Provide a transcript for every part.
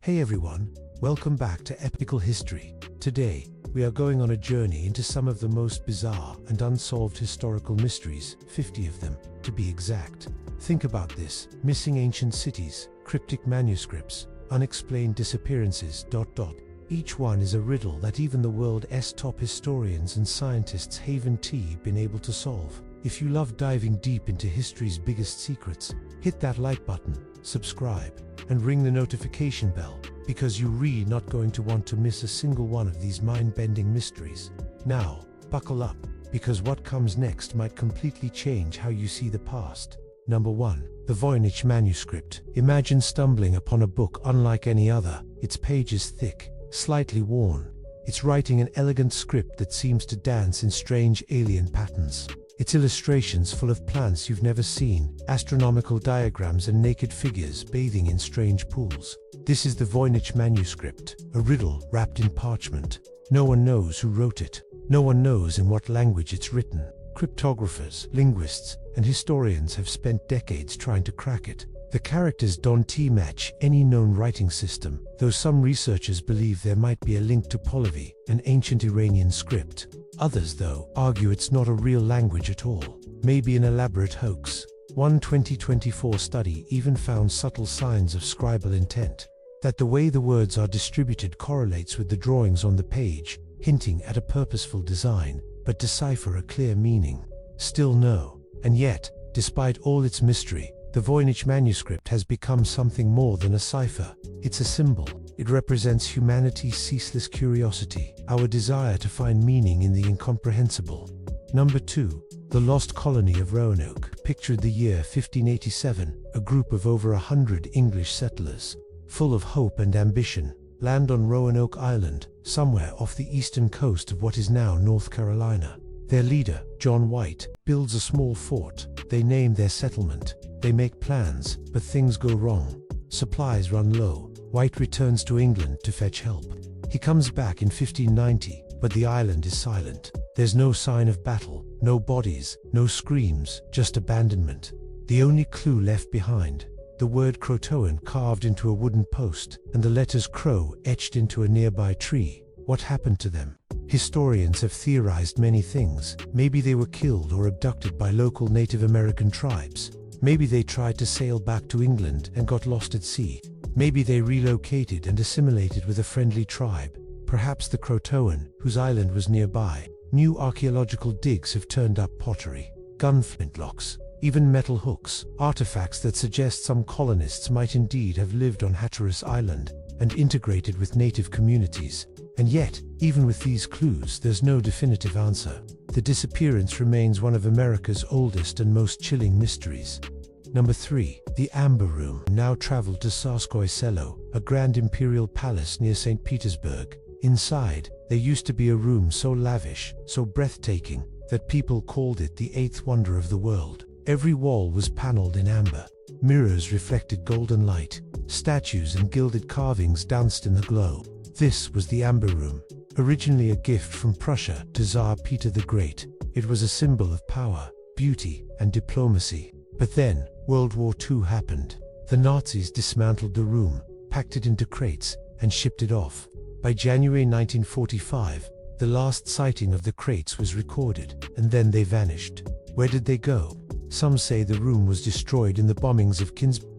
Hey everyone, welcome back to Epical History. Today, we are going on a journey into some of the most bizarre and unsolved historical mysteries, 50 of them, to be exact. Think about this: missing ancient cities, cryptic manuscripts, unexplained disappearances, ... Each one is a riddle that even the world's top historians and scientists haven't been able to solve. If you love diving deep into history's biggest secrets, hit that like button, subscribe, and ring the notification bell, because you're really not going to want to miss a single one of these mind-bending mysteries. Now, buckle up, because what comes next might completely change how you see the past. Number 1. The Voynich Manuscript. Imagine stumbling upon a book unlike any other, its pages thick, slightly worn. It's writing an elegant script that seems to dance in strange alien patterns. Its illustrations full of plants you've never seen, astronomical diagrams and naked figures bathing in strange pools. This is the Voynich Manuscript, a riddle wrapped in parchment. No one knows who wrote it. No one knows in what language it's written. Cryptographers, linguists, and historians have spent decades trying to crack it. The characters don't match any known writing system, though some researchers believe there might be a link to Pahlavi, an ancient Iranian script. Others, though, argue it's not a real language at all, maybe an elaborate hoax. One 2024 study even found subtle signs of scribal intent, that the way the words are distributed correlates with the drawings on the page, hinting at a purposeful design, but decipher a clear meaning. Still no. And yet, despite all its mystery, the Voynich Manuscript has become something more than a cipher. It's a symbol. It represents humanity's ceaseless curiosity, our desire to find meaning in the incomprehensible. Number 2. The Lost Colony of Roanoke. Pictured the year 1587, a group of over 100 English settlers, full of hope and ambition, land on Roanoke Island, somewhere off the eastern coast of what is now North Carolina. Their leader, John White, builds a small fort. They name their settlement. They make plans, but things go wrong. Supplies run low. White returns to England to fetch help. He comes back in 1590, but the island is silent. There's no sign of battle, no bodies, no screams, just abandonment. The only clue left behind: the word Croatoan carved into a wooden post, and the letters Crow etched into a nearby tree. What happened to them? Historians have theorized many things. Maybe they were killed or abducted by local Native American tribes. Maybe they tried to sail back to England and got lost at sea. Maybe they relocated and assimilated with a friendly tribe, perhaps the Croatoan, whose island was nearby. New archaeological digs have turned up pottery, gun flintlocks, even metal hooks, artifacts that suggest some colonists might indeed have lived on Hatteras Island and integrated with native communities. And yet, even with these clues, there's no definitive answer. The disappearance remains one of America's oldest and most chilling mysteries. Number 3. The Amber Room. Now traveled to Tsarskoye Selo, a grand imperial palace near St. Petersburg. Inside, there used to be a room so lavish, so breathtaking, that people called it the eighth wonder of the world. Every wall was paneled in amber. Mirrors reflected golden light. Statues and gilded carvings danced in the glow. This was the Amber Room. Originally a gift from Prussia to Tsar Peter the Great, it was a symbol of power, beauty, and diplomacy. But then, World War II happened. The Nazis dismantled the room, packed it into crates, and shipped it off. By January 1945, the last sighting of the crates was recorded, and then they vanished. Where did they go? Some say the room was destroyed in the bombings of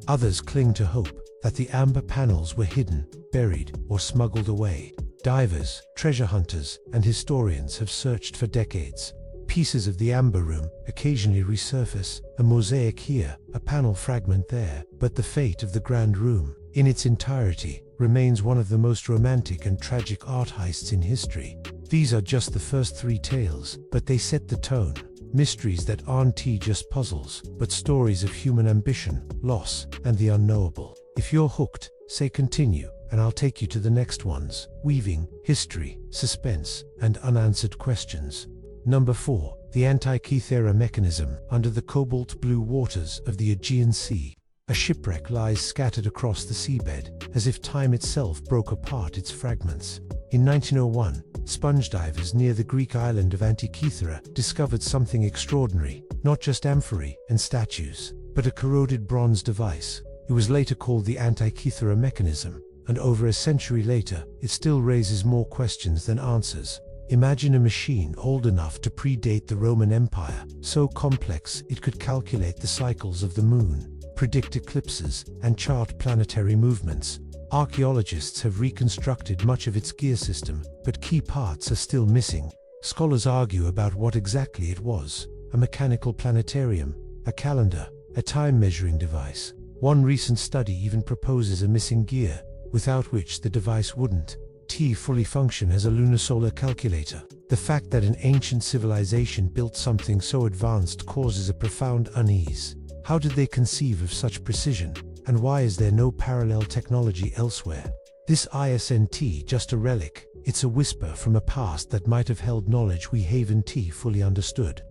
Others cling to hope that the amber panels were hidden, buried, or smuggled away. Divers, treasure hunters, and historians have searched for decades. Pieces of the Amber Room occasionally resurface, a mosaic here, a panel fragment there, but the fate of the Grand Room, in its entirety, remains one of the most romantic and tragic art heists in history. These are just the first 3 tales, but they set the tone. Mysteries that aren't just puzzles, but stories of human ambition, loss, and the unknowable. If you're hooked, say continue, and I'll take you to the next ones, weaving history, suspense, and unanswered questions. Number 4. The Antikythera Mechanism. Under the cobalt blue waters of the Aegean Sea, a shipwreck lies scattered across the seabed, as if time itself broke apart its fragments. In 1901, sponge divers near the Greek island of Antikythera discovered something extraordinary, not just amphorae and statues, but a corroded bronze device. It was later called the Antikythera Mechanism, and over a century later, it still raises more questions than answers. Imagine a machine old enough to predate the Roman Empire, so complex it could calculate the cycles of the moon, predict eclipses, and chart planetary movements. Archaeologists have reconstructed much of its gear system, but key parts are still missing. Scholars argue about what exactly it was: a mechanical planetarium, a calendar, a time-measuring device. One recent study even proposes a missing gear, without which the device wouldn't fully function as a lunisolar calculator. The fact that an ancient civilization built something so advanced causes a profound unease. How did they conceive of such precision, and why is there no parallel technology elsewhere? This isn't just a relic, it's a whisper from a past that might have held knowledge we haven't fully understood.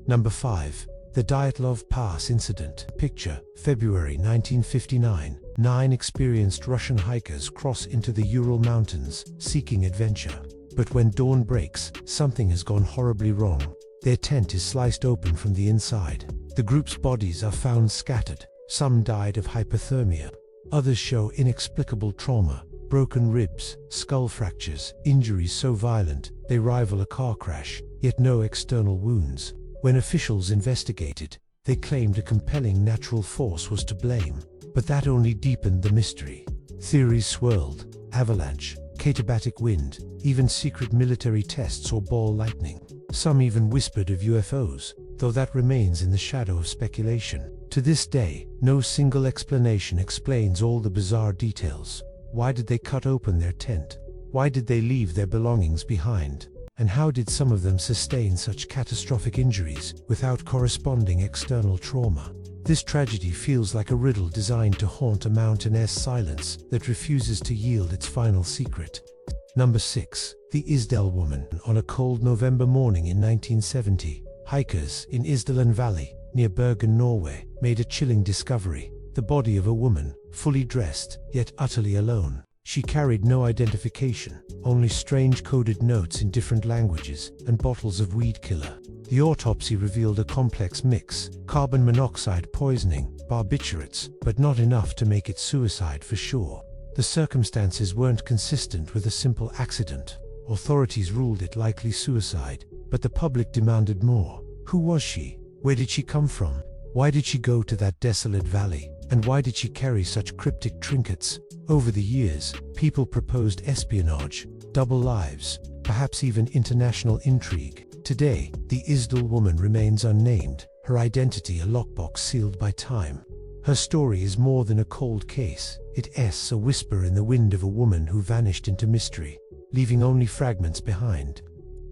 Number 5. The Dyatlov Pass Incident. Picture, February 1959. 9 experienced Russian hikers cross into the Ural Mountains, seeking adventure. But when dawn breaks, something has gone horribly wrong. Their tent is sliced open from the inside. The group's bodies are found scattered. Some died of hypothermia. Others show inexplicable trauma, broken ribs, skull fractures, injuries so violent they rival a car crash, yet no external wounds. When officials investigated, they claimed a compelling natural force was to blame, but that only deepened the mystery. Theories swirled: avalanche, katabatic wind, even secret military tests or ball lightning. Some even whispered of UFOs, though that remains in the shadow of speculation. To this day, no single explanation explains all the bizarre details. Why did they cut open their tent? Why did they leave their belongings behind? And how did some of them sustain such catastrophic injuries without corresponding external trauma? This tragedy feels like a riddle designed to haunt a mountainous silence that refuses to yield its final secret. Number 6. The Isdal Woman. On a cold November morning in 1970, hikers in Isdalen Valley, near Bergen, Norway, made a chilling discovery: the body of a woman, fully dressed, yet utterly alone. She carried no identification, only strange coded notes in different languages and bottles of weed killer. The autopsy revealed a complex mix: carbon monoxide poisoning, barbiturates, but not enough to make it suicide for sure. The circumstances weren't consistent with a simple accident. Authorities ruled it likely suicide, but the public demanded more. Who was she? Where did she come from? Why did she go to that desolate valley? And why did she carry such cryptic trinkets? Over the years, people proposed espionage, double lives, perhaps even international intrigue. Today, the Isdal woman remains unnamed, her identity a lockbox sealed by time. Her story is more than a cold case. It's a whisper in the wind of a woman who vanished into mystery, leaving only fragments behind.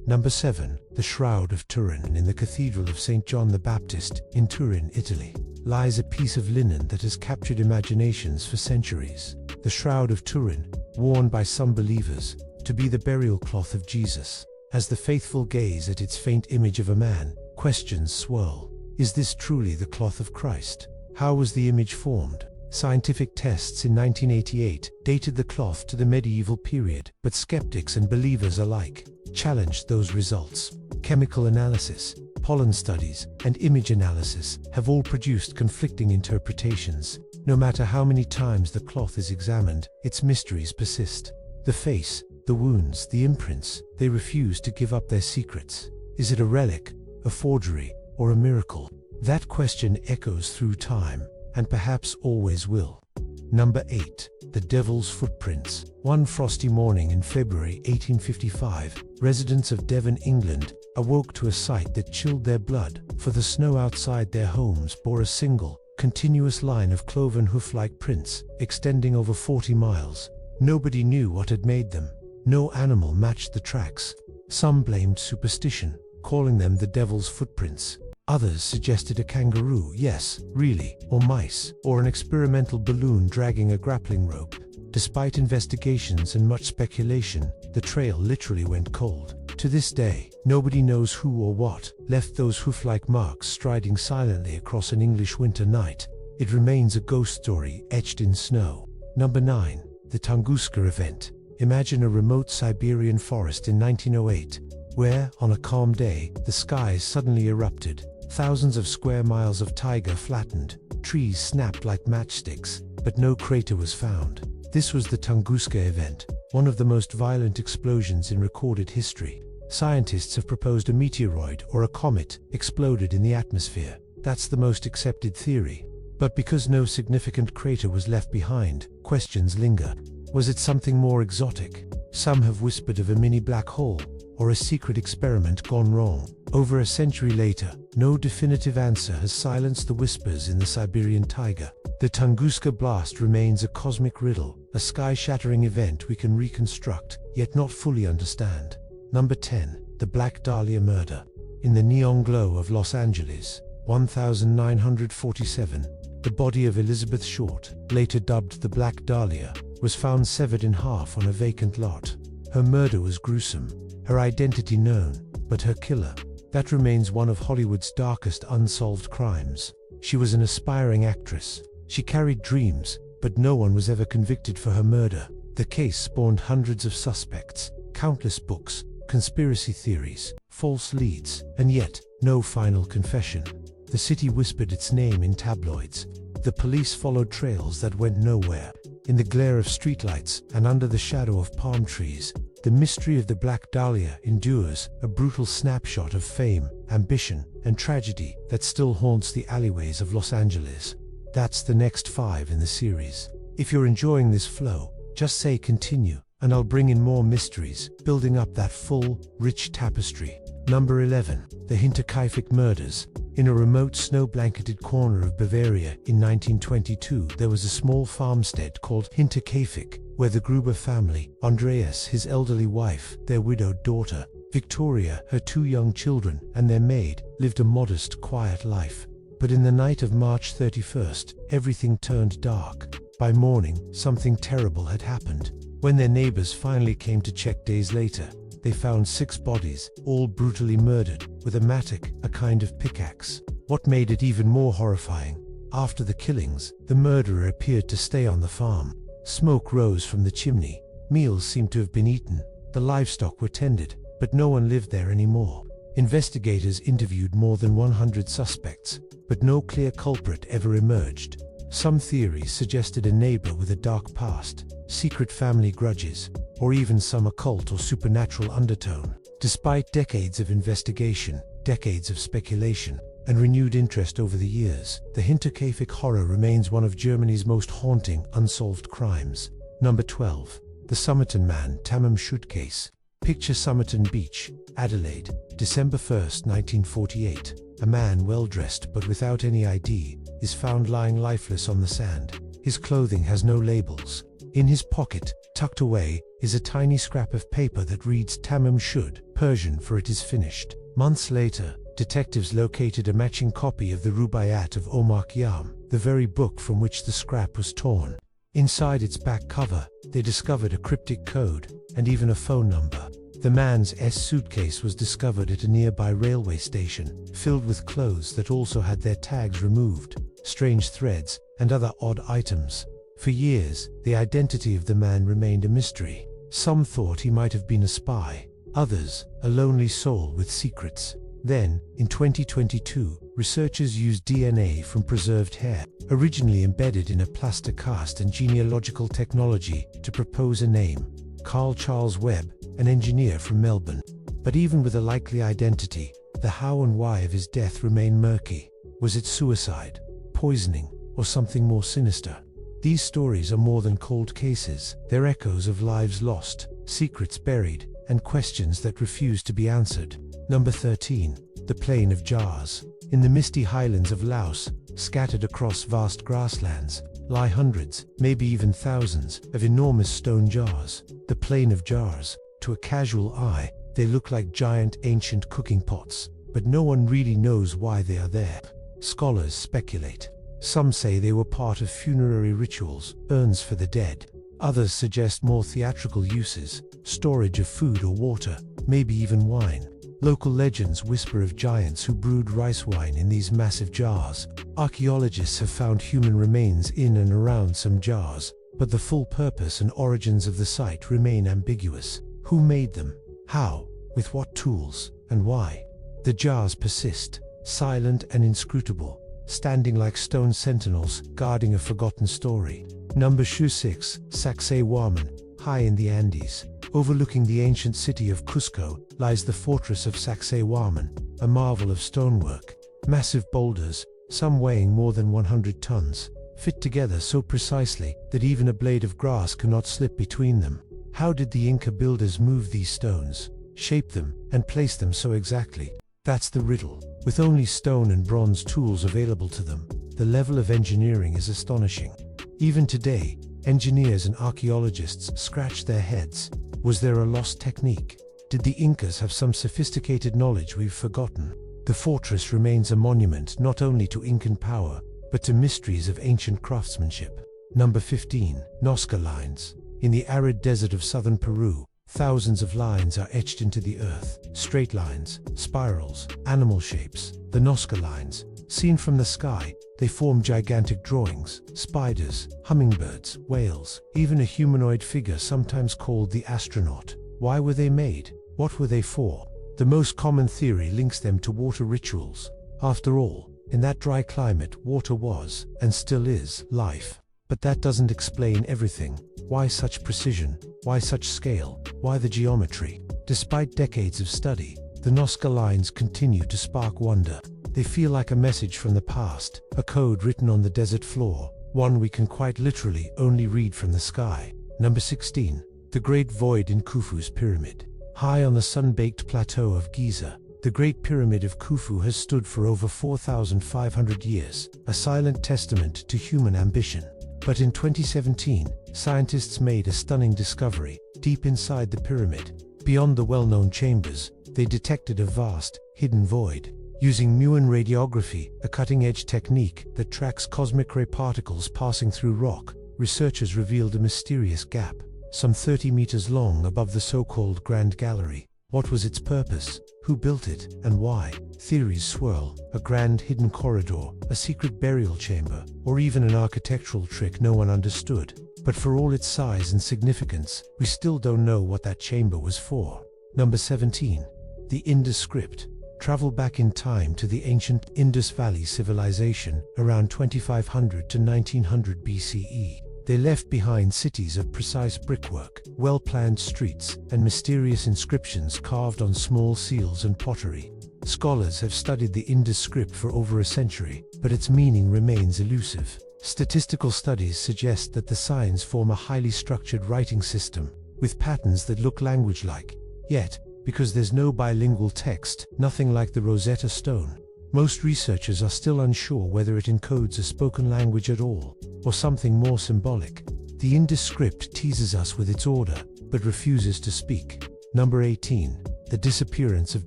Number 7. The Shroud of Turin. In the Cathedral of St. John the Baptist, in Turin, Italy, lies a piece of linen that has captured imaginations for centuries. The Shroud of Turin, worn by some believers to be the burial cloth of Jesus. As the faithful gaze at its faint image of a man, questions swirl. Is this truly the cloth of Christ? How was the image formed? Scientific tests in 1988 dated the cloth to the medieval period, but skeptics and believers alike challenged those results. Chemical analysis, pollen studies, and image analysis have all produced conflicting interpretations. No matter how many times the cloth is examined, its mysteries persist. The face, the wounds, the imprints, they refuse to give up their secrets. Is it a relic, a forgery, or a miracle? That question echoes through time, and perhaps always will. Number 8. The Devil's Footprints. One frosty morning in February 1855, residents of Devon, England, awoke to a sight that chilled their blood, for the snow outside their homes bore a single, continuous line of cloven hoof-like prints, extending over 40 miles. Nobody knew what had made them. No animal matched the tracks. Some blamed superstition, calling them the Devil's Footprints. Others suggested a kangaroo, yes, really, or mice, or an experimental balloon dragging a grappling rope. Despite investigations and much speculation, the trail literally went cold. To this day, nobody knows who or what left those hoof-like marks striding silently across an English winter night. It remains a ghost story etched in snow. Number 9. The Tunguska Event. Imagine a remote Siberian forest in 1908, where, on a calm day, the skies suddenly erupted. Thousands of square miles of taiga flattened, trees snapped like matchsticks, but no crater was found. This was the Tunguska event, one of the most violent explosions in recorded history. Scientists have proposed a meteoroid or a comet exploded in the atmosphere. That's the most accepted theory. But because no significant crater was left behind, questions linger. Was it something more exotic? Some have whispered of a mini black hole, or a secret experiment gone wrong. Over a century later, no definitive answer has silenced the whispers in the Siberian taiga. The Tunguska blast remains a cosmic riddle, a sky-shattering event we can reconstruct, yet not fully understand. Number 10. The Black Dahlia Murder. In the neon glow of Los Angeles, 1947, the body of Elizabeth Short, later dubbed the Black Dahlia, was found severed in half on a vacant lot. Her murder was gruesome, her identity known, but her killer, that remains one of Hollywood's darkest unsolved crimes. She was an aspiring actress. She carried dreams, but no one was ever convicted for her murder. The case spawned hundreds of suspects, countless books, conspiracy theories, false leads, and yet, no final confession. The city whispered its name in tabloids. The police followed trails that went nowhere. In the glare of streetlights and under the shadow of palm trees, the mystery of the Black Dahlia endures, a brutal snapshot of fame, ambition, and tragedy that still haunts the alleyways of Los Angeles. That's the next 5 in the series. If you're enjoying this flow, just say continue, and I'll bring in more mysteries, building up that full, rich tapestry. Number 11. The Hinterkaifeck Murders. In a remote snow-blanketed corner of Bavaria in 1922, there was a small farmstead called Hinterkaifeck, where the Gruber family, Andreas, his elderly wife, their widowed daughter, Victoria, her 2 young children, and their maid, lived a modest, quiet life. But in the night of March 31st, everything turned dark. By morning, something terrible had happened. When their neighbors finally came to check days later, they found 6 bodies, all brutally murdered, with a mattock, a kind of pickaxe. What made it even more horrifying? After the killings, the murderer appeared to stay on the farm. Smoke rose from the chimney. Meals seemed to have been eaten. The livestock were tended, but no one lived there anymore. Investigators interviewed more than 100 suspects, but no clear culprit ever emerged. Some theories suggested a neighbor with a dark past, secret family grudges, or even some occult or supernatural undertone. Despite decades of investigation, decades of speculation, and renewed interest over the years, the Hinterkaifeck horror remains one of Germany's most haunting unsolved crimes. Number 12. The Somerton Man Tamim Shud Case. Picture Somerton Beach, Adelaide, December 1, 1948. A man well-dressed but without any ID is found lying lifeless on the sand. His clothing has no labels. In his pocket, tucked away, is a tiny scrap of paper that reads Tamim Shud, Persian for it is finished. Months later, detectives located a matching copy of the Rubaiyat of Omar Khayyam, the very book from which the scrap was torn. Inside its back cover, they discovered a cryptic code, and even a phone number. The man's suitcase was discovered at a nearby railway station, filled with clothes that also had their tags removed, strange threads, and other odd items. For years, the identity of the man remained a mystery. Some thought he might have been a spy, others, a lonely soul with secrets. Then, in 2022, researchers used DNA from preserved hair, originally embedded in a plaster cast and genealogical technology, to propose a name: Carl Charles Webb, an engineer from Melbourne. But even with a likely identity, the how and why of his death remain murky. Was it suicide, poisoning, or something more sinister? These stories are more than cold cases. They're echoes of lives lost, secrets buried, and questions that refuse to be answered. Number 13. The Plain of Jars. In the misty highlands of Laos, scattered across vast grasslands, lie hundreds, maybe even thousands, of enormous stone jars. The Plain of Jars. To a casual eye, they look like giant ancient cooking pots, but no one really knows why they are there. Scholars speculate. Some say they were part of funerary rituals, urns for the dead. Others suggest more theatrical uses, storage of food or water, maybe even wine. Local legends whisper of giants who brewed rice wine in these massive jars. Archaeologists have found human remains in and around some jars, but the full purpose and origins of the site remain ambiguous. Who made them? How? With what tools? And why? The jars persist, silent and inscrutable, standing like stone sentinels, guarding a forgotten story. Number 6, Sacsayhuaman. High in the Andes, overlooking the ancient city of Cusco, lies the fortress of Sacsayhuaman, a marvel of stonework. Massive boulders, some weighing more than 100 tons, fit together so precisely that even a blade of grass cannot slip between them. How did the Inca builders move these stones, shape them, and place them so exactly? That's the riddle. With only stone and bronze tools available to them, the level of engineering is astonishing. Even today, engineers and archaeologists scratch their heads. Was there a lost technique? Did the Incas have some sophisticated knowledge we've forgotten? The fortress remains a monument not only to Incan power, but to mysteries of ancient craftsmanship. Number 15, Nazca Lines. In the arid desert of southern Peru, thousands of lines are etched into the earth. Straight lines, spirals, animal shapes. The Nazca Lines, seen from the sky, they form gigantic drawings. Spiders, hummingbirds, whales, even a humanoid figure sometimes called the astronaut. Why were they made? What were they for? The most common theory links them to water rituals. After all, in that dry climate, water was, and still is, life. But that doesn't explain everything. Why such precision? Why such scale? Why the geometry? Despite decades of study, the Nazca Lines continue to spark wonder. They feel like a message from the past, a code written on the desert floor, one we can quite literally only read from the sky. Number 16, the Great Void in Khufu's Pyramid. High on the sun-baked plateau of Giza, the Great Pyramid of Khufu has stood for over 4,500 years, a silent testament to human ambition. But in 2017, scientists made a stunning discovery. Deep inside the pyramid, beyond the well-known chambers, they detected a vast, hidden void. Using muon radiography, a cutting-edge technique that tracks cosmic ray particles passing through rock, researchers revealed a mysterious gap, some 30 meters long above the so-called Grand Gallery. What was its purpose? Who built it, and why? Theories swirl: a grand hidden corridor, a secret burial chamber, or even an architectural trick no one understood. But for all its size and significance, we still don't know what that chamber was for. Number 17. The Indus script. Travel back in time to the ancient Indus Valley civilization around 2500 to 1900 BCE. They left behind cities of precise brickwork, well-planned streets, and mysterious inscriptions carved on small seals and pottery. Scholars have studied the Indus script for over a century, but its meaning remains elusive. Statistical studies suggest that the signs form a highly structured writing system, with patterns that look language-like. Yet, because there's no bilingual text, nothing like the Rosetta Stone, most researchers are still unsure whether it encodes a spoken language at all, or something more symbolic. The Indus script teases us with its order, but refuses to speak. Number 18. The disappearance of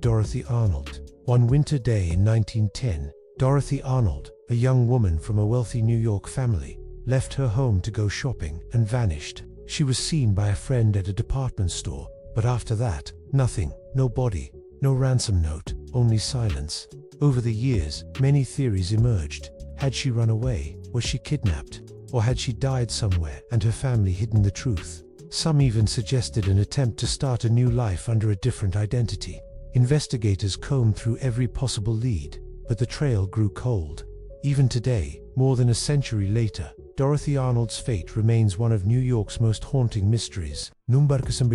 Dorothy Arnold. One winter day in 1910, Dorothy Arnold, a young woman from a wealthy New York family, left her home to go shopping and vanished. She was seen by a friend at a department store, but after that, nothing. No body, no ransom note, only silence. Over the years, many theories emerged. Had she run away? Was she kidnapped? Or had she died somewhere and her family hidden the truth? Some even suggested an attempt to start a new life under a different identity. Investigators combed through every possible lead, but the trail grew cold. Even today, more than a century later, Dorothy Arnold's fate remains one of New York's most haunting mysteries. Number 19,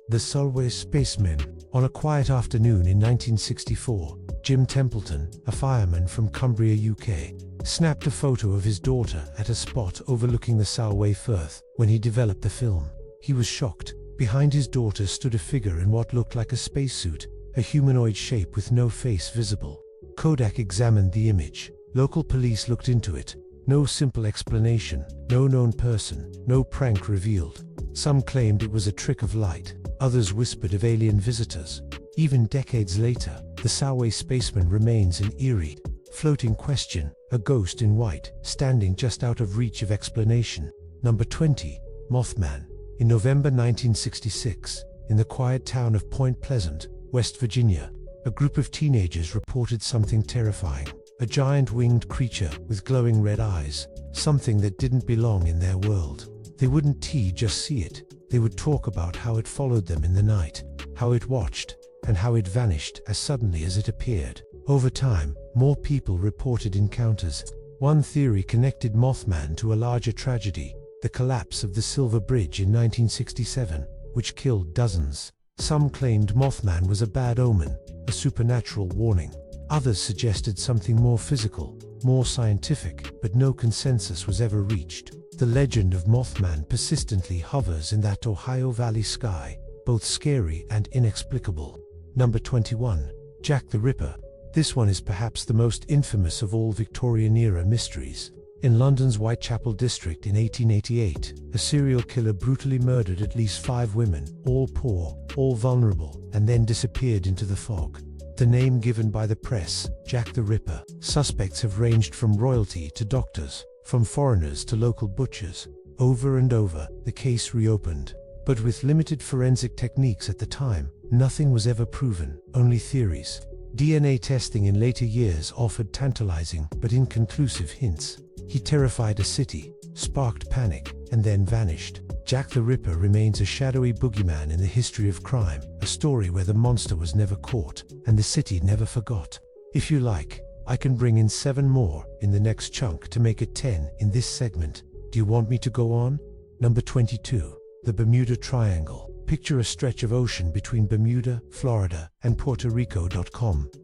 the Solway Spacemen. On a quiet afternoon in 1964, Jim Templeton, a fireman from Cumbria, UK, snapped a photo of his daughter at a spot overlooking the Solway Firth. When he developed the film, he was shocked. Behind his daughter stood a figure in what looked like a spacesuit, a humanoid shape with no face visible. Kodak examined the image. Local police looked into it. No simple explanation, no known person, no prank revealed. Some claimed it was a trick of light, others whispered of alien visitors. Even decades later, the Solway Spaceman remains an eerie, floating question, a ghost in white, standing just out of reach of explanation. Number 20, Mothman. In November 1966, in the quiet town of Point Pleasant, West Virginia, a group of teenagers reported something terrifying. A giant winged creature with glowing red eyes, something that didn't belong in their world. They wouldn't just see it, they would talk about how it followed them in the night, how it watched, and how it vanished as suddenly as it appeared. Over time, more people reported encounters. One theory connected Mothman to a larger tragedy, the collapse of the Silver Bridge in 1967, which killed dozens. Some claimed Mothman was a bad omen, a supernatural warning. Others suggested something more physical, more scientific, but no consensus was ever reached. The legend of Mothman persistently hovers in that Ohio Valley sky, both scary and inexplicable. Number 21. Jack the Ripper. This one is perhaps the most infamous of all Victorian-era mysteries. In London's Whitechapel district in 1888, a serial killer brutally murdered at least 5 women, all poor, all vulnerable, and then disappeared into the fog. The name given by the press, Jack the Ripper. Suspects have ranged from royalty to doctors, from foreigners to local butchers. Over and over, the case reopened. But with limited forensic techniques at the time, nothing was ever proven, only theories. DNA testing in later years offered tantalizing but inconclusive hints. He terrified a city, sparked panic, and then vanished. Jack the Ripper remains a shadowy boogeyman in the history of crime, a story where the monster was never caught, and the city never forgot. If you like, I can bring in 7 more in the next chunk to make it 10 in this segment. Do you want me to go on? Number 22. The Bermuda Triangle. Picture a stretch of ocean between Bermuda, Florida, and Puerto Rico.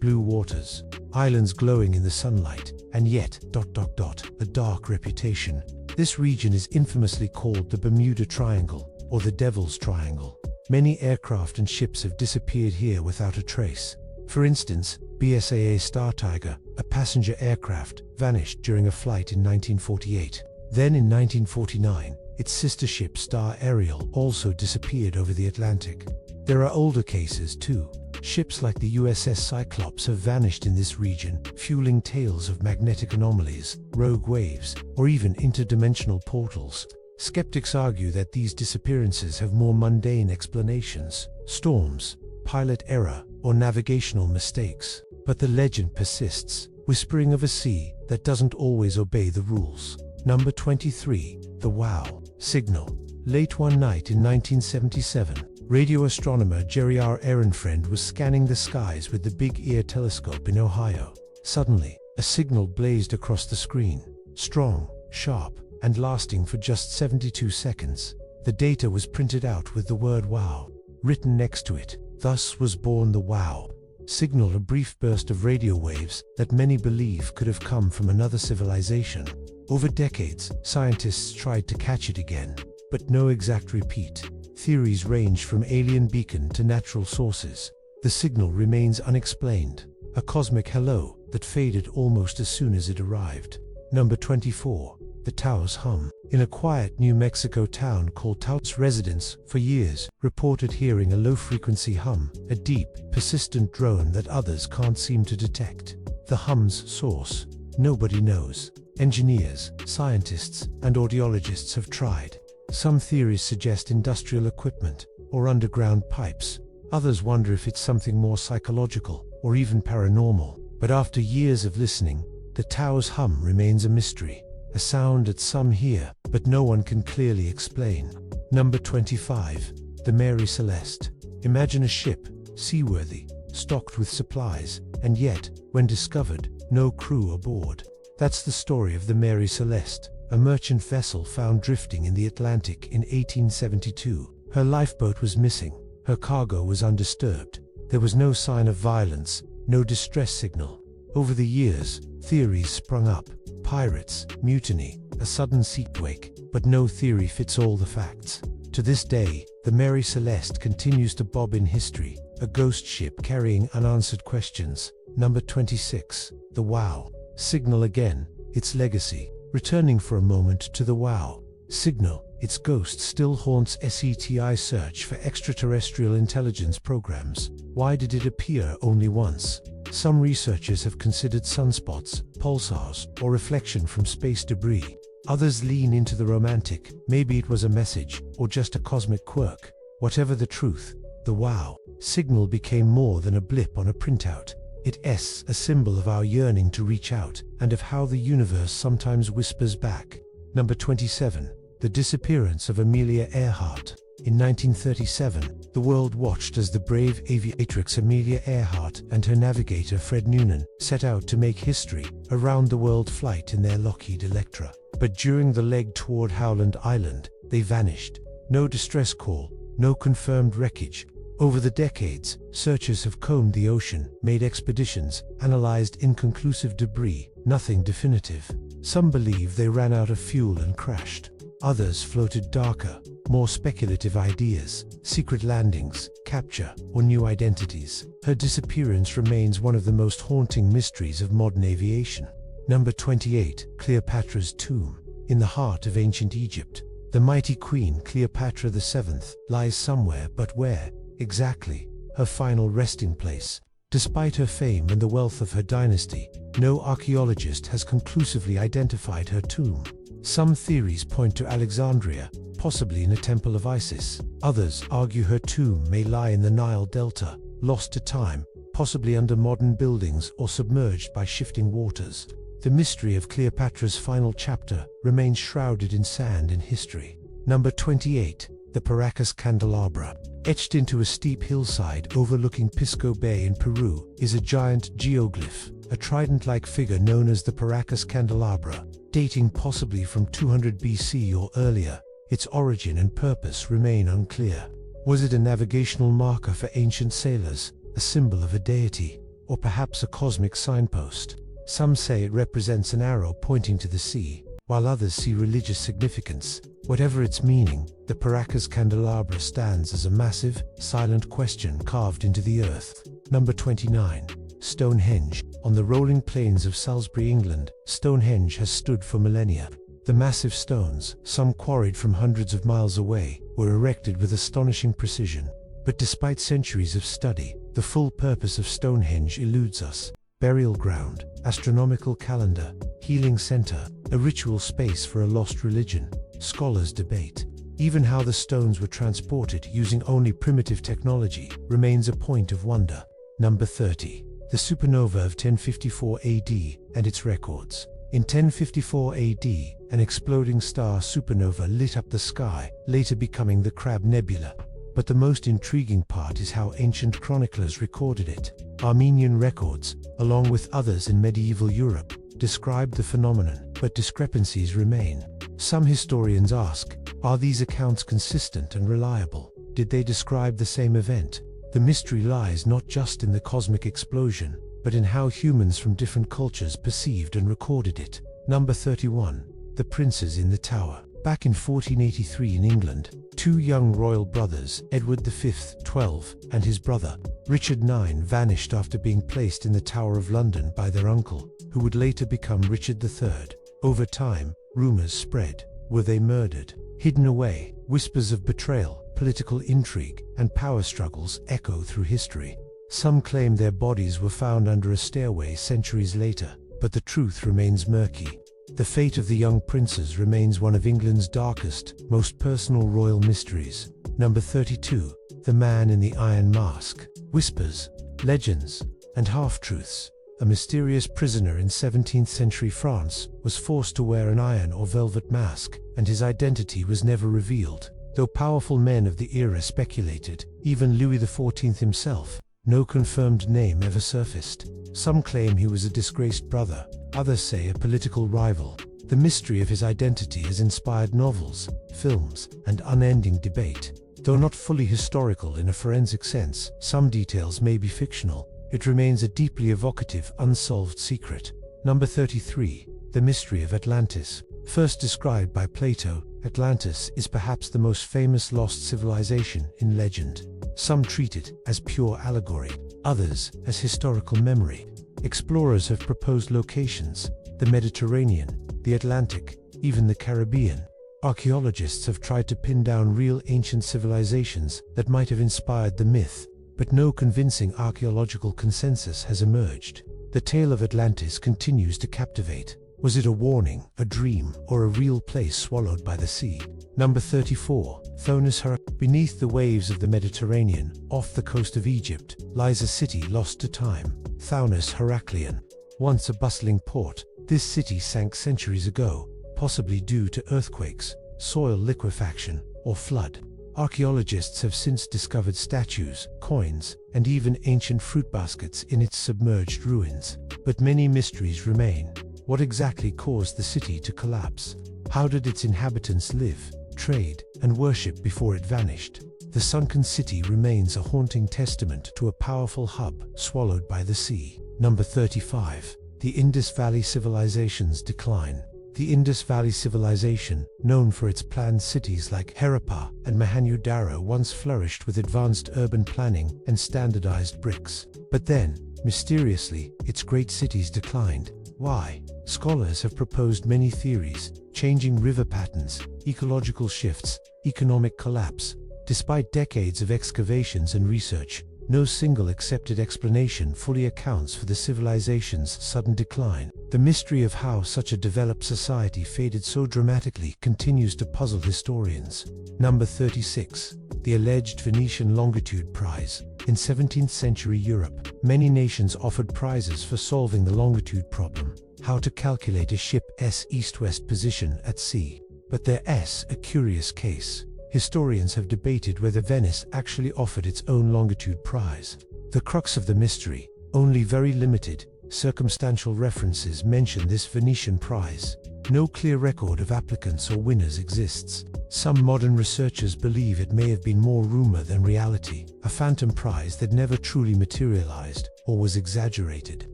Blue waters, islands glowing in the sunlight, and yet, a dark reputation. This region is infamously called the Bermuda Triangle, or the Devil's Triangle. Many aircraft and ships have disappeared here without a trace. For instance, BSAA Star Tiger, a passenger aircraft, vanished during a flight in 1948. Then in 1949, its sister ship Star Ariel also disappeared over the Atlantic. There are older cases too. Ships like the USS Cyclops have vanished in this region, fueling tales of magnetic anomalies, rogue waves, or even interdimensional portals. Skeptics argue that these disappearances have more mundane explanations: storms, pilot error, or navigational mistakes. But the legend persists, whispering of a sea that doesn't always obey the rules. Number 23. The WOW signal. Late one night in 1977, radio astronomer Jerry R. Ehrenfriend was scanning the skies with the Big Ear telescope in Ohio. Suddenly, a signal blazed across the screen, strong, sharp, and lasting for just 72 seconds. The data was printed out with the word WOW written next to it. Thus was born the WOW signal, a brief burst of radio waves that many believe could have come from another civilization. Over decades, scientists tried to catch it again, but no exact repeat. Theories range from alien beacon to natural sources. The signal remains unexplained, a cosmic hello that faded almost as soon as it arrived. Number 24. The Taos Hum. In a quiet New Mexico town called Taos, residents, for years, reported hearing a low-frequency hum, a deep, persistent drone that others can't seem to detect. The hum's source? Nobody knows. Engineers, scientists, and audiologists have tried. Some theories suggest industrial equipment or underground pipes. Others wonder if it's something more psychological or even paranormal. But after years of listening, the Taos Hum remains a mystery. A sound that some hear, but no one can clearly explain. Number 25. The Mary Celeste. Imagine a ship, seaworthy, stocked with supplies, and yet, when discovered, no crew aboard. That's the story of the Mary Celeste, a merchant vessel found drifting in the Atlantic in 1872. Her lifeboat was missing. Her cargo was undisturbed. There was no sign of violence, no distress signal. Over the years, theories sprung up: pirates, mutiny, a sudden seaquake, but no theory fits all the facts. To this day, the Mary Celeste continues to bob in history, a ghost ship carrying unanswered questions. Number 26. The WOW signal again, its legacy. Returning for a moment to the WOW signal, its ghost still haunts SETI search for extraterrestrial intelligence programs. Why did it appear only once? Some researchers have considered sunspots, pulsars, or reflection from space debris. Others lean into the romantic, maybe it was a message, or just a cosmic quirk. Whatever the truth, the WOW signal became more than a blip on a printout. It's a symbol of our yearning to reach out, and of how the universe sometimes whispers back. Number 27. The disappearance of Amelia Earhart. In 1937, the world watched as the brave aviatrix Amelia Earhart and her navigator Fred Noonan set out to make history, a round-the-world flight in their Lockheed Electra. but during the leg toward Howland Island, they vanished. No distress call, no confirmed wreckage. Over the decades, searchers have combed the ocean, made expeditions, analyzed inconclusive debris, nothing definitive. Some believe they ran out of fuel and crashed. Others floated darker, more speculative ideas, secret landings, capture, or new identities. Her disappearance remains one of the most haunting mysteries of modern aviation. Number 28, Cleopatra's Tomb. In the heart of ancient Egypt, the mighty Queen Cleopatra VII lies somewhere, but where, exactly? Her final resting place. Despite her fame and the wealth of her dynasty, no archaeologist has conclusively identified her tomb. Some theories point to Alexandria, possibly in a temple of Isis. Others argue her tomb may lie in the Nile Delta, lost to time, possibly under modern buildings or submerged by shifting waters. The mystery of Cleopatra's final chapter remains shrouded in sand and history. Number 28, the Paracas Candelabra. Etched into a steep hillside overlooking Pisco Bay in Peru is a giant geoglyph, a trident-like figure known as the Paracas Candelabra, dating possibly from 200 BC or earlier. Its origin and purpose remain unclear. Was it a navigational marker for ancient sailors, a symbol of a deity, or perhaps a cosmic signpost? Some say it represents an arrow pointing to the sea, while others see religious significance. Whatever its meaning, the Paracas Candelabra stands as a massive, silent question carved into the earth. Number 29. Stonehenge. On the rolling plains of Salisbury, England, Stonehenge has stood for millennia. The massive stones, some quarried from hundreds of miles away, were erected with astonishing precision. But despite centuries of study, the full purpose of Stonehenge eludes us. Burial ground, astronomical calendar, healing center, a ritual space for a lost religion. Scholars debate. Even how the stones were transported using only primitive technology remains a point of wonder. Number 30. The supernova of 1054 AD and its records. In 1054 AD, an exploding star supernova lit up the sky, later becoming the Crab Nebula. But the most intriguing part is how ancient chroniclers recorded it. Armenian records, along with others in medieval Europe, described the phenomenon, but discrepancies remain. Some historians ask, are these accounts consistent and reliable? Did they describe the same event? The mystery lies not just in the cosmic explosion, but in how humans from different cultures perceived and recorded it. Number 31. The Princes in the Tower. Back in 1483 in England, two young royal brothers, Edward V, 12, and his brother, Richard IX, vanished after being placed in the Tower of London by their uncle, who would later become Richard III. Over time, rumors spread. Were they murdered? Hidden away? Whispers of betrayal, political intrigue, and power struggles echo through history. Some claim their bodies were found under a stairway centuries later, but the truth remains murky. The fate of the young princes remains one of England's darkest, most personal royal mysteries. Number 32. The Man in the Iron Mask. Whispers, legends, and half-truths. A mysterious prisoner in 17th century France was forced to wear an iron or velvet mask, and his identity was never revealed. Though powerful men of the era speculated, even Louis XIV himself, no confirmed name ever surfaced. Some claim he was a disgraced brother, others say a political rival. The mystery of his identity has inspired novels, films, and unending debate. Though not fully historical in a forensic sense, some details may be fictional. It remains a deeply evocative, unsolved secret. Number 33. The Mystery of Atlantis. First described by Plato, Atlantis is perhaps the most famous lost civilization in legend. Some treat it as pure allegory, others as historical memory. Explorers have proposed locations: the Mediterranean, the Atlantic, even the Caribbean. Archaeologists have tried to pin down real ancient civilizations that might have inspired the myth, but no convincing archaeological consensus has emerged. The tale of Atlantis continues to captivate. Was it a warning, a dream, or a real place swallowed by the sea? Number 34. Thonis-Heracleion. Beneath the waves of the Mediterranean, off the coast of Egypt, lies a city lost to time, Thonis-Heracleion. Once a bustling port, this city sank centuries ago, possibly due to earthquakes, soil liquefaction, or flood. Archaeologists have since discovered statues, coins, and even ancient fruit baskets in its submerged ruins. But many mysteries remain. What exactly caused the city to collapse? How did its inhabitants live, trade, and worship before it vanished? The sunken city remains a haunting testament to a powerful hub swallowed by the sea. Number 35. The Indus Valley Civilization's decline. The Indus Valley Civilization, known for its planned cities like Harappa and Mohenjo-daro, once flourished with advanced urban planning and standardized bricks. But then, mysteriously, its great cities declined. Why? Scholars have proposed many theories: changing river patterns, ecological shifts, economic collapse. Despite decades of excavations and research, no single accepted explanation fully accounts for the civilization's sudden decline. The mystery of how such a developed society faded so dramatically continues to puzzle historians. Number 36. The alleged Venetian Longitude Prize. In 17th century Europe, many nations offered prizes for solving the longitude problem: how to calculate a ship's east-west position at sea. But there's a curious case. Historians have debated whether Venice actually offered its own longitude prize. The crux of the mystery: only very limited, circumstantial references mention this Venetian prize. No clear record of applicants or winners exists. Some modern researchers believe it may have been more rumor than reality, a phantom prize that never truly materialized, or was exaggerated.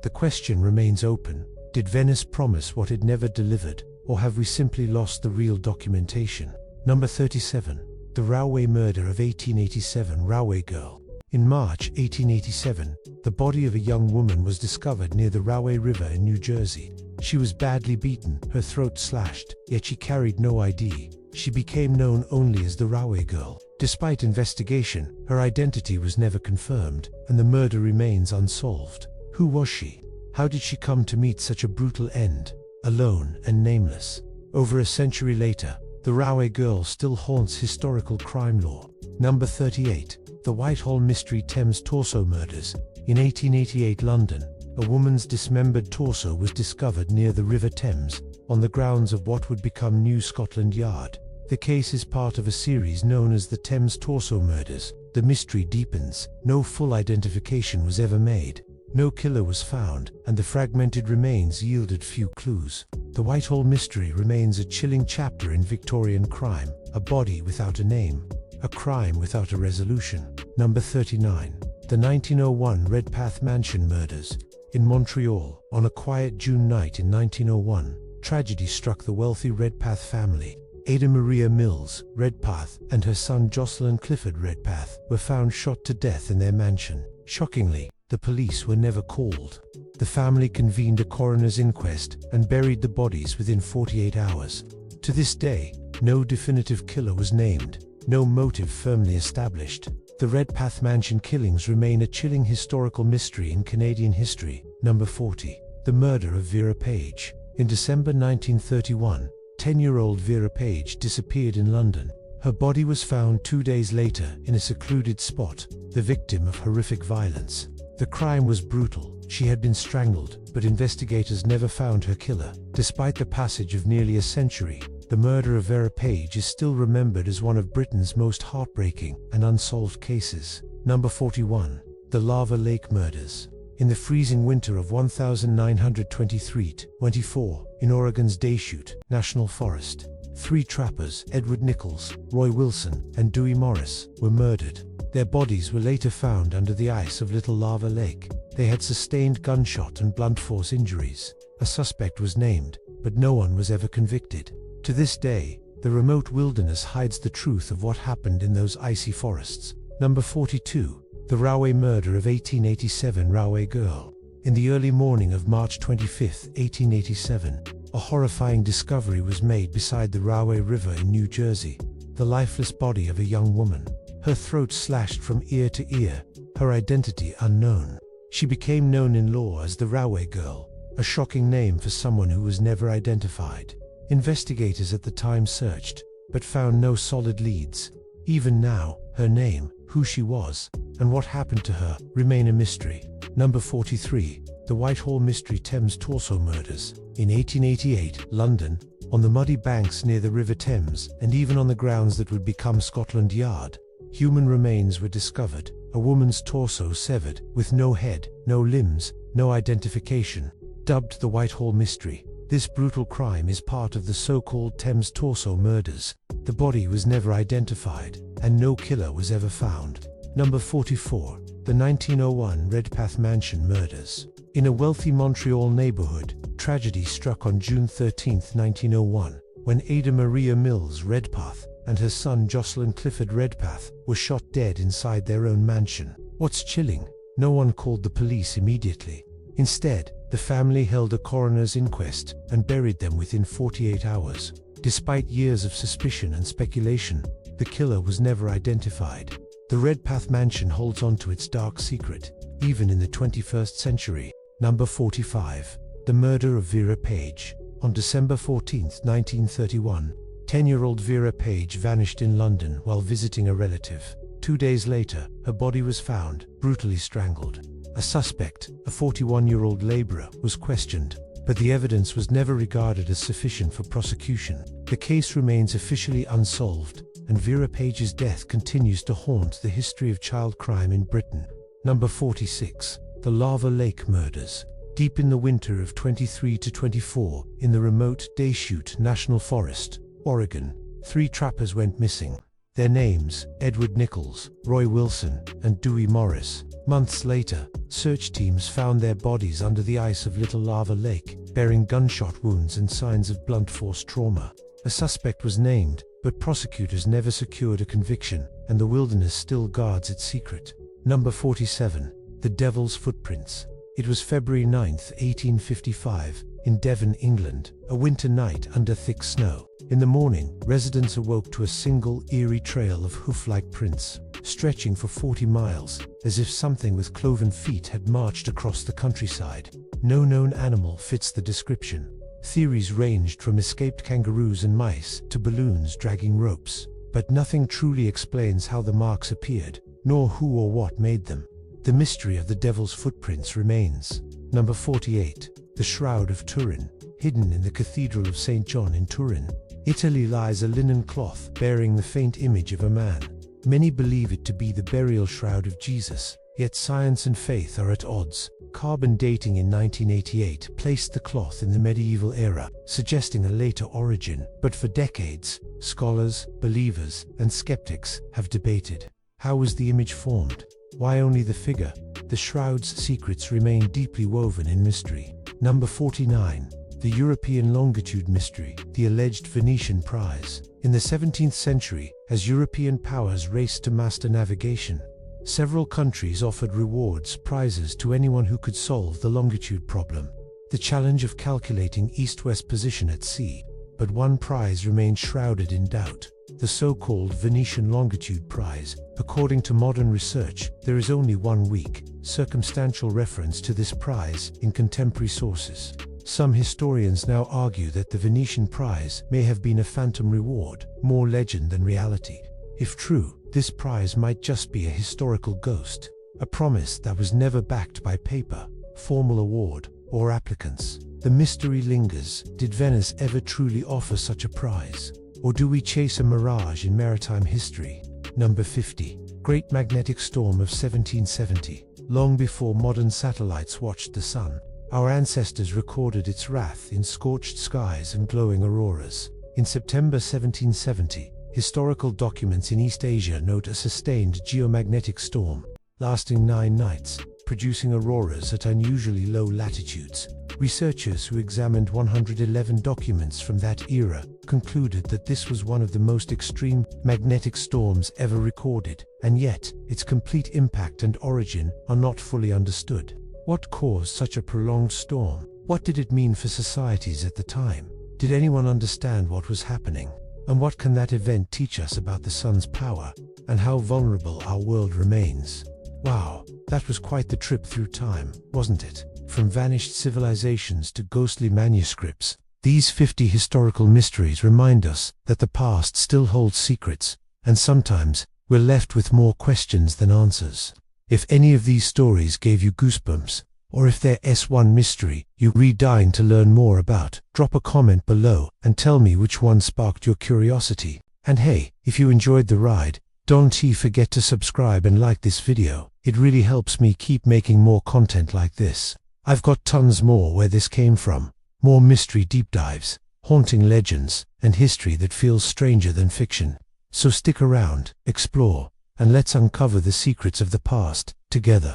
The question remains open: did Venice promise what it never delivered, or have we simply lost the real documentation? Number 37. The Rahway Murder of 1887. Rahway Girl. In March 1887, the body of a young woman was discovered near the Rahway River in New Jersey. She was badly beaten, her throat slashed, yet she carried no ID. She became known only as the Rahway Girl. Despite investigation, her identity was never confirmed, and the murder remains unsolved. Who was she? How did she come to meet such a brutal end? Alone and nameless. Over a century later, the Rahway Girl still haunts historical crime lore. Number 38. The Whitehall Mystery. Thames Torso Murders. In 1888 London, a woman's dismembered torso was discovered near the River Thames, on the grounds of what would become New Scotland Yard. The case is part of a series known as the Thames Torso Murders. The mystery deepens. No full identification was ever made. No killer was found, and the fragmented remains yielded few clues. The Whitehall mystery remains a chilling chapter in Victorian crime: a body without a name, a crime without a resolution. Number 39. The 1901 Redpath Mansion Murders. In Montreal, on a quiet June night in 1901, tragedy struck the wealthy Redpath family. Ada Maria Mills Redpath and her son Jocelyn Clifford Redpath were found shot to death in their mansion. Shockingly, the police were never called. The family convened a coroner's inquest and buried the bodies within 48 hours. To this day, no definitive killer was named, no motive firmly established. The Redpath Mansion killings remain a chilling historical mystery in Canadian history. Number 40. The murder of Vera Page. In December 1931, 10-year-old Vera Page disappeared in London. Her body was found 2 days later in a secluded spot, the victim of horrific violence. The crime was brutal. She had been strangled, but investigators never found her killer. Despite the passage of nearly a century, the murder of Vera Page is still remembered as one of Britain's most heartbreaking and unsolved cases. Number 41. The Lava Lake Murders. In the freezing winter of 1923-24, in Oregon's Deschutes National Forest, 3 trappers, Edward Nichols, Roy Wilson, and Dewey Morris, were murdered. Their bodies were later found under the ice of Little Lava Lake. They had sustained gunshot and blunt force injuries. A suspect was named, but no one was ever convicted. To this day, the remote wilderness hides the truth of what happened in those icy forests. Number 42. The Rahway Murder of 1887. Rahway Girl. In the early morning of March 25, 1887, a horrifying discovery was made beside the Rahway River in New Jersey: the lifeless body of a young woman. Her throat slashed from ear to ear, her identity unknown. She became known in lore as the Rahway Girl, a shocking name for someone who was never identified. Investigators at the time searched, but found no solid leads. Even now, her name, who she was, and what happened to her, remain a mystery. Number 43. The Whitehall Mystery. Thames Torso Murders. In 1888, London, on the muddy banks near the River Thames, and even on the grounds that would become Scotland Yard, human remains were discovered. A woman's torso severed, with no head, no limbs, no identification. Dubbed the Whitehall Mystery, This brutal crime is part of the so-called Thames Torso murders. The body was never identified, and no killer was ever found. Number 44. The 1901 Redpath Mansion murders. In a wealthy Montreal neighborhood, tragedy struck on June 13, 1901, when Ada Maria Mills Redpath and her son Jocelyn Clifford Redpath were shot dead inside their own mansion. What's chilling? No one called the police immediately. Instead, the family held a coroner's inquest and buried them within 48 hours. Despite years of suspicion and speculation, the killer was never identified. The Redpath Mansion holds on to its dark secret, even in the 21st century. Number 45. The murder of Vera Page. On December 14, 1931, 10-year-old Vera Page vanished in London while visiting a relative. 2 days later, her body was found, brutally strangled. A suspect, a 41-year-old laborer, was questioned, but the evidence was never regarded as sufficient for prosecution. The case remains officially unsolved, and Vera Page's death continues to haunt the history of child crime in Britain. Number 46. The Lava Lake murders. Deep in the winter of 23 to 24, in the remote Deschutes National Forest, Oregon, 3 trappers went missing. Their names, Edward Nichols, Roy Wilson, and Dewey Morris. Months later, search teams found their bodies under the ice of Little Lava Lake, bearing gunshot wounds and signs of blunt force trauma. A suspect was named, but prosecutors never secured a conviction, and the wilderness still guards its secret. Number 47. The Devil's Footprints. It was February 9, 1855, in Devon, England, a winter night under thick snow. In the morning, residents awoke to a single, eerie trail of hoof-like prints, stretching for 40 miles, as if something with cloven feet had marched across the countryside. No known animal fits the description. Theories ranged from escaped kangaroos and mice to balloons dragging ropes, but nothing truly explains how the marks appeared, nor who or what made them. The mystery of the Devil's Footprints remains. Number 48. The Shroud of Turin. Hidden in the Cathedral of St. John in Turin, Italy, lies a linen cloth bearing the faint image of a man. Many believe it to be the burial shroud of Jesus, yet science and faith are at odds. Carbon dating in 1988 placed the cloth in the medieval era, suggesting a later origin, but for decades, scholars, believers, and skeptics have debated. How was the image formed? Why only the figure? The shroud's secrets remain deeply woven in mystery. Number 49. The European Longitude Mystery, the alleged Venetian prize. In the 17th century, as European powers raced to master navigation, several countries offered rewards, prizes to anyone who could solve the longitude problem. The challenge of calculating east-west position at sea. But one prize remained shrouded in doubt. The so-called Venetian Longitude Prize. According to modern research, there is only one weak, circumstantial reference to this prize in contemporary sources. Some historians now argue that the Venetian prize may have been a phantom reward, more legend than reality. If true, this prize might just be a historical ghost, a promise that was never backed by paper, formal award, or applicants. The mystery lingers. Did Venice ever truly offer such a prize? Or do we chase a mirage in maritime history? Number 50. Great Magnetic Storm of 1770. Long before modern satellites watched the sun, our ancestors recorded its wrath in scorched skies and glowing auroras. In September 1770, historical documents in East Asia note a sustained geomagnetic storm, lasting 9 nights, producing auroras at unusually low latitudes. Researchers who examined 111 documents from that era concluded that this was one of the most extreme magnetic storms ever recorded, and yet, its complete impact and origin are not fully understood. What caused such a prolonged storm? What did it mean for societies at the time? Did anyone understand what was happening? And what can that event teach us about the sun's power, and how vulnerable our world remains? Wow, that was quite the trip through time, wasn't it? From vanished civilizations to ghostly manuscripts, these 50 historical mysteries remind us that the past still holds secrets, and sometimes we're left with more questions than answers. If any of these stories gave you goosebumps, or if there's one mystery you're dying to learn more about, drop a comment below and tell me which one sparked your curiosity. And hey, if you enjoyed the ride, don't forget to subscribe and like this video. It really helps me keep making more content like this. I've got tons more where this came from, More mystery deep dives, haunting legends, and history that feels stranger than fiction. So stick around, explore, and let's uncover the secrets of the past, together.